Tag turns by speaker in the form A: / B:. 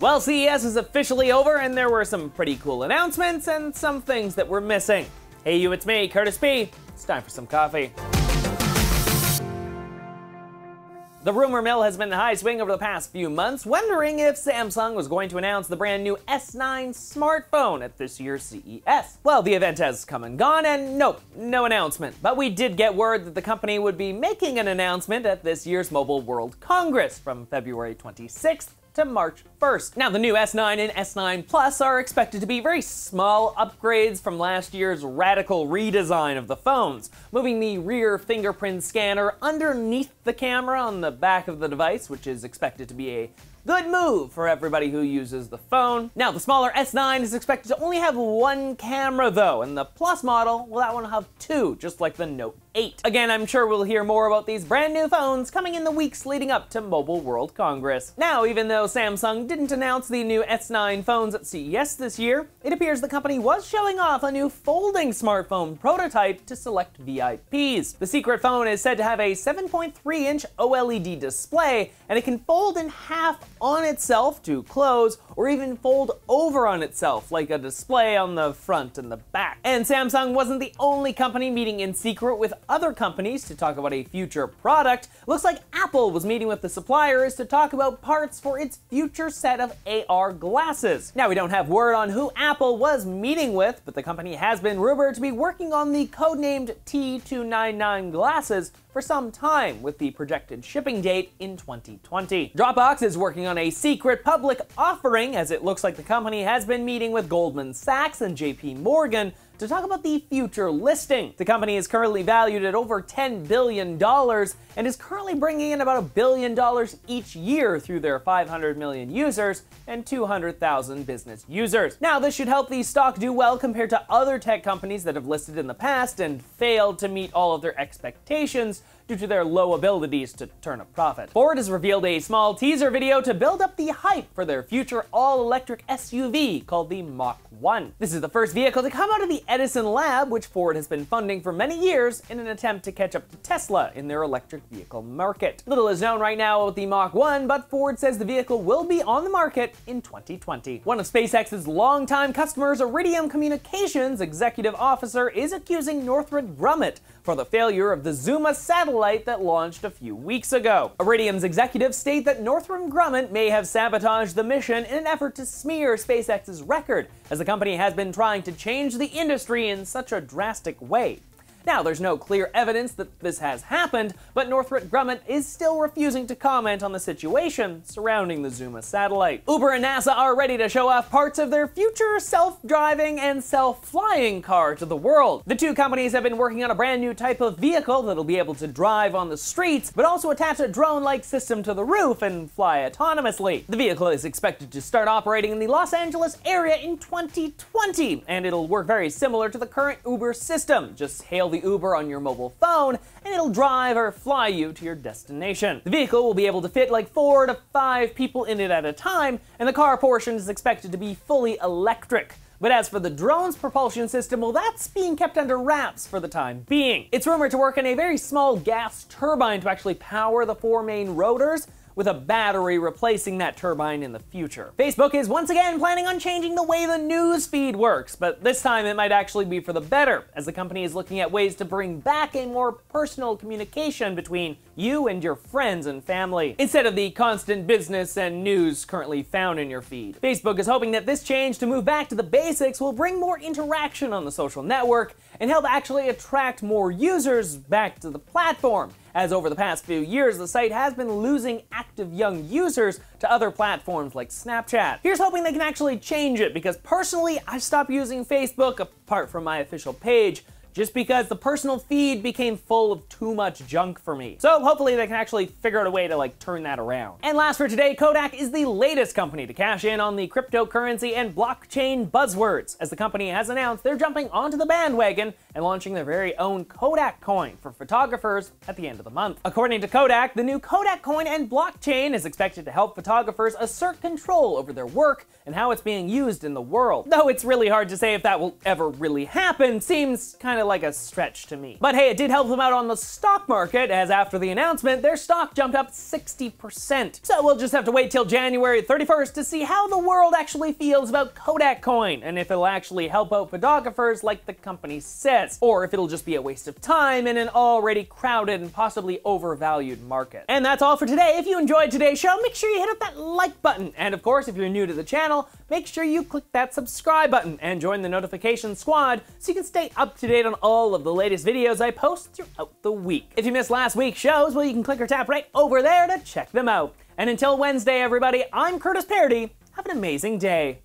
A: Well, CES is officially over, and there were some pretty cool announcements and some things that were missing. Hey you, it's me, Curtis P. It's time for some coffee. The rumor mill has been in high swing over the past few months, wondering if Samsung was going to announce the brand new S9 smartphone at this year's CES. Well, the event has come and gone, and nope, no announcement. But we did get word that the company would be making an announcement at this year's Mobile World Congress from February 26th to March 1st. Now, the new S9 and S9 Plus are expected to be very small upgrades from last year's radical redesign of the phones, moving the rear fingerprint scanner underneath the camera on the back of the device, which is expected to be a good move for everybody who uses the phone. Now, the smaller S9 is expected to only have one camera though, and the Plus model, well, that one will have two, just like the Note 8. Again, I'm sure we'll hear more about these brand new phones coming in the weeks leading up to Mobile World Congress. Now, even though Samsung didn't announce the new S9 phones at CES this year, it appears the company was showing off a new folding smartphone prototype to select VIPs. The secret phone is said to have a 7.3-inch OLED display, and it can fold in half on itself to close, or even fold over on itself, like a display on the front and the back. And Samsung wasn't the only company meeting in secret with other companies to talk about a future product. Looks like Apple was meeting with the suppliers to talk about parts for its future set of AR glasses. Now, we don't have word on who Apple was meeting with, but the company has been rumored to be working on the codenamed T299 glasses for some time, with the projected shipping date in 2020. Dropbox is working on a secret public offering, as it looks like the company has been meeting with Goldman Sachs and JP Morgan to talk about the future listing. The company is currently valued at over $10 billion and is currently bringing in about $1 billion each year through their 500 million users and 200,000 business users. Now, this should help the stock do well compared to other tech companies that have listed in the past and failed to meet all of their expectations due to their low abilities to turn a profit. Ford has revealed a small teaser video to build up the hype for their future all-electric SUV called the Mach 1. This is the first vehicle to come out of the Edison lab, which Ford has been funding for many years in an attempt to catch up to Tesla in their electric vehicle market. Little is known right now about the Mach 1, but Ford says the vehicle will be on the market in 2020. One of SpaceX's longtime customers, Iridium Communications executive officer, is accusing Northrop Grumman for the failure of the Zuma satellite that launched a few weeks ago. Iridium's executives state that Northrop Grumman may have sabotaged the mission in an effort to smear SpaceX's record, as the company has been trying to change the industry in such a drastic way. Now, there's no clear evidence that this has happened, but Northrop Grumman is still refusing to comment on the situation surrounding the Zuma satellite. Uber and NASA are ready to show off parts of their future self-driving and self-flying car to the world. The two companies have been working on a brand new type of vehicle that'll be able to drive on the streets, but also attach a drone-like system to the roof and fly autonomously. The vehicle is expected to start operating in the Los Angeles area in 2020, and it'll work very similar to the current Uber system. Just hail the Uber on your mobile phone, and it'll drive or fly you to your destination. The vehicle will be able to fit like 4 to 5 people in it at a time, and the car portion is expected to be fully electric. But as for the drone's propulsion system, well, that's being kept under wraps for the time being. It's rumored to work in a very small gas turbine to actually power the 4 main rotors, with a battery replacing that turbine in the future. Facebook is once again planning on changing the way the news feed works, but this time it might actually be for the better, as the company is looking at ways to bring back a more personal communication between you and your friends and family, instead of the constant business and news currently found in your feed. Facebook is hoping that this change to move back to the basics will bring more interaction on the social network and help actually attract more users back to the platform, as over the past few years, the site has been losing active young users to other platforms like Snapchat. Here's hoping they can actually change it, because personally, I stopped using Facebook, apart from my official page, just because the personal feed became full of too much junk for me. So hopefully they can actually figure out a way to turn that around. And last for today, Kodak is the latest company to cash in on the cryptocurrency and blockchain buzzwords, as the company has announced they're jumping onto the bandwagon and launching their very own Kodak Coin for photographers at the end of the month. According to Kodak, the new Kodak Coin and blockchain is expected to help photographers assert control over their work and how it's being used in the world. Though it's really hard to say if that will ever really happen, seems kind of kinda like a stretch to me. But hey, it did help them out on the stock market, as after the announcement, their stock jumped up 60%. So we'll just have to wait till January 31st to see how the world actually feels about Kodak Coin, and if it'll actually help out photographers like the company says, or if it'll just be a waste of time in an already crowded and possibly overvalued market. And that's all for today. If you enjoyed today's show, make sure you hit up that like button. And of course, if you're new to the channel, make sure you click that subscribe button and join the notification squad so you can stay up to date on all of the latest videos I post throughout the week. If you missed last week's shows, well, you can click or tap right over there to check them out. And until Wednesday, everybody, I'm Paradis. Have an amazing day.